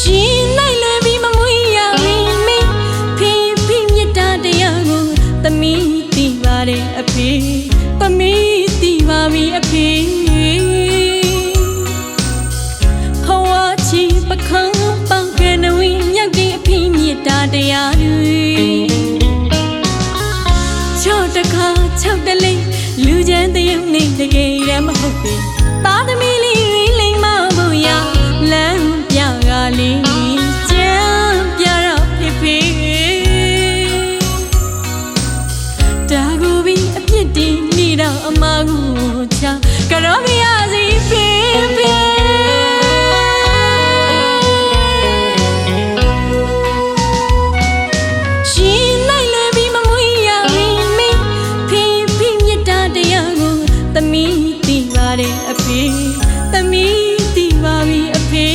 ရှင်လိုက်လွယ်ပြီးမမွေးရဝီမင်းဖေဖေမြတ်တာတရားကိုသမီးသိပါတယ်အဖေသမီးသိပါပြီအဖေဘဝချီပခန်းပေါက်ကနဝင်းမြောက်တဲ့အဖေမြတ်တာတရားတွေချော့တခါ၆တလေးလူချမ်းတရုံနေတကယ်ရမဟုတ်ပေသားသမီးလေးတွေလိမ့်မဖို့ရလမ်းပြကလေးကြမ်းပြတော့ဖေဖေတာကိုပြီးအပြစ်တင်နေတော့အမကိုချကြောမရစီဖေဖေရှင်လိုက်လွယ်ပြီးမမွေးရဝီမင်းဖေဖေမြတ်တာတရားကိုသမီးသိပါတယ်အဖေသမီးသိပါပြီအဖေ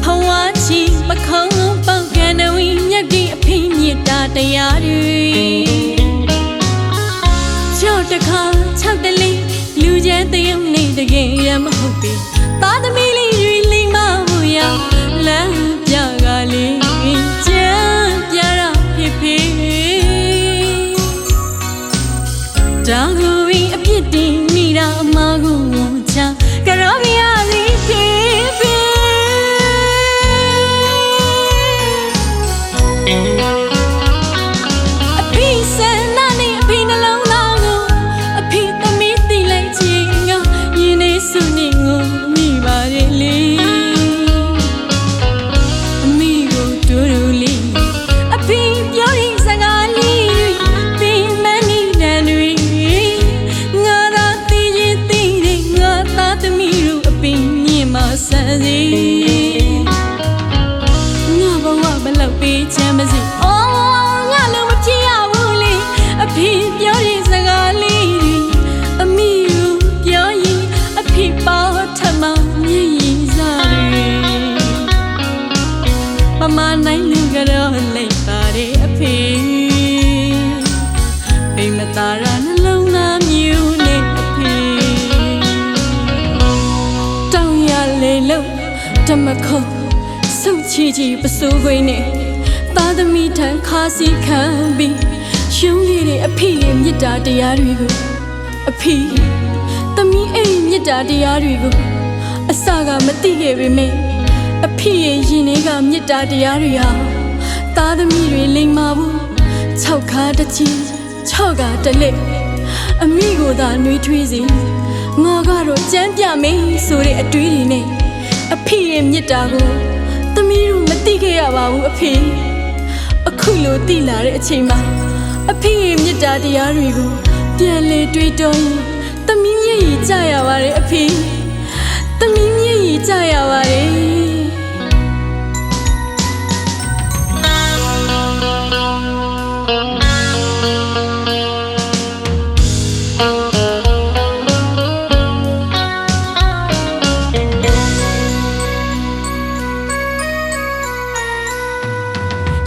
ဘဝချီပခုံးပေါက်ကနဝီမြတ်တဲ့အဖေမြတ်တာတရားတွေချော့တခါ၆တလေးလူချမ်းတရုံနေတကယ်ရမဟုတ်ပေသားသမီးလေးတွေလိမ့်မဖို့ရလမ်းပြကလေးကြမ်းပြတော့ဖေဖေတာကိုပြီးအပြစ်တင်နေတော့အမကိုချကြောမရစီဖေဖေအဖေဆန္ဒနဲ့အဖေနှလုံးသားကိုအဖေသမီးသိလိုက်ခြင်းကယင်းနေစုနေကိုမိပါတယ်လေအမိကိုတူတူလေးအဖေပြောတဲ့စကားလေးတွေသင်မနေတန်တွေငါသာသိရင်သိတယ်ငါသားသမီးတို့အဖေမြင်မဆန်းစီငါဘဝဘလောက်ပေးချမ်းမစီအော်ငါလုံးမဖြစ်ရဘူးလေအဖေပြောတဲ့စကားလေးတွေအမိကိုပြောရင်အဖေပေါ်ထမမြည်ရည်စားတွေမမနိုင်လူကတော့လိုက်ပါတယ်အဖေအိမ်မသာရနှလုံးသားမြူနေအဖေတောင်းရလေလို့ဓမ္မခုစုတ်ချီချီပစိုးခွေးနဲ့သားသမီးထံခါစီခံပြီးရှုံးရတဲ့အဖေရဲ့မြတ်တာတရားတွေကိုအဖေသမီးအိမ်မြတ်တာတရားတွေကိုအစကမသိခဲ့ပေမဲ့အဖေရဲ့ရင်ထဲကမြတ်တာတရားတွေဟာသားသမီးတွေလိမ္မာဘူး6ခါတစ်ချီ6ခါတစ်လက်အမိကိုသာနှွေးထွေးစီငါကတော့ကြမ်းပြမယ်ဆိုတဲ့အတွေးတွေနဲ့အဖေရဲ့မြတ်တာကိုသမီးတို့မသိခဲ့ရပါဘူးအဖေအခုလိုသိလာတဲ့အချိန်မှာအဖေရဲ့မြတ်တာတရားတွေကိုပြန်လေတွေးတောရင်သမီးမျက်ရည်ကျရပါတယ်အဖေသမီးမျက်ရည်ကျရပါတယ်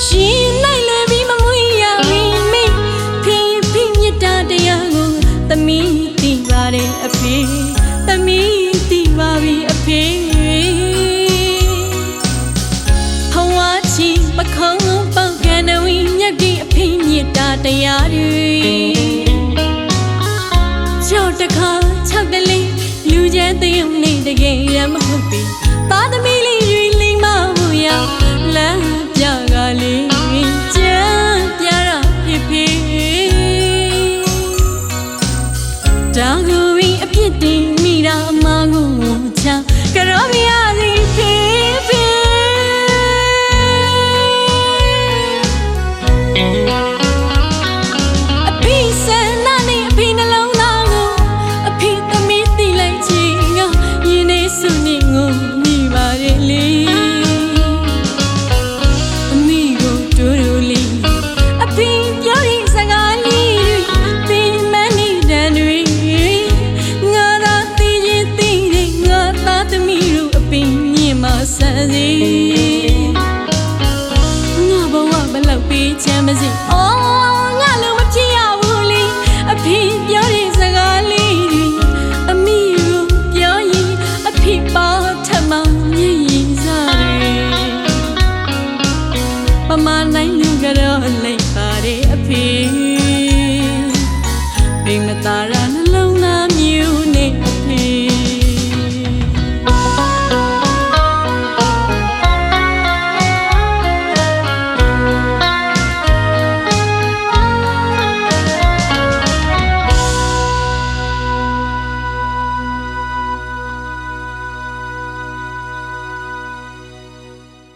ရှင်လိုက်လွယ်ပြီးမမွေးရဝီမင်းဖေဖေမြတ်တာတရားကိုသမီးသိပါတယ်အဖေသမီးသိပါပြီအဖေဘဝချီပခုံးပေါက်ကနဝီမြတ်တဲ့အဖေမြတ်တာတရားတွေချော့တခါ၆တလေးလူချမ်းတရုံနေတကယ်ရမဟုတ်ပေသားသမီးလေးတွေလိမ့်မဖို့ရလမ်းပြကလေးကြမ်းပြတော့ဖေဖေတာကိုပြီးအပြစ်တင်နေတော့အမကိုချကြောမရစီဖေဖေအဖေဆန္ဒနဲ့အဖေနှလုံးသားကိုအဖေသမီးသိလိုက်ခြင်းကယင်းနေစုနေကိုမိပါတယ်လေအမိကိုတူတူလေးအဖေပြောတဲ့စကားလေးတွေသင်မနေတန်တွေငါသာသိရင်သိတယ်ငါသားသမီးတို့အဖေမြင်မဆန်းစီငါဘဝဘလောက်ပေးချမ်းမစီ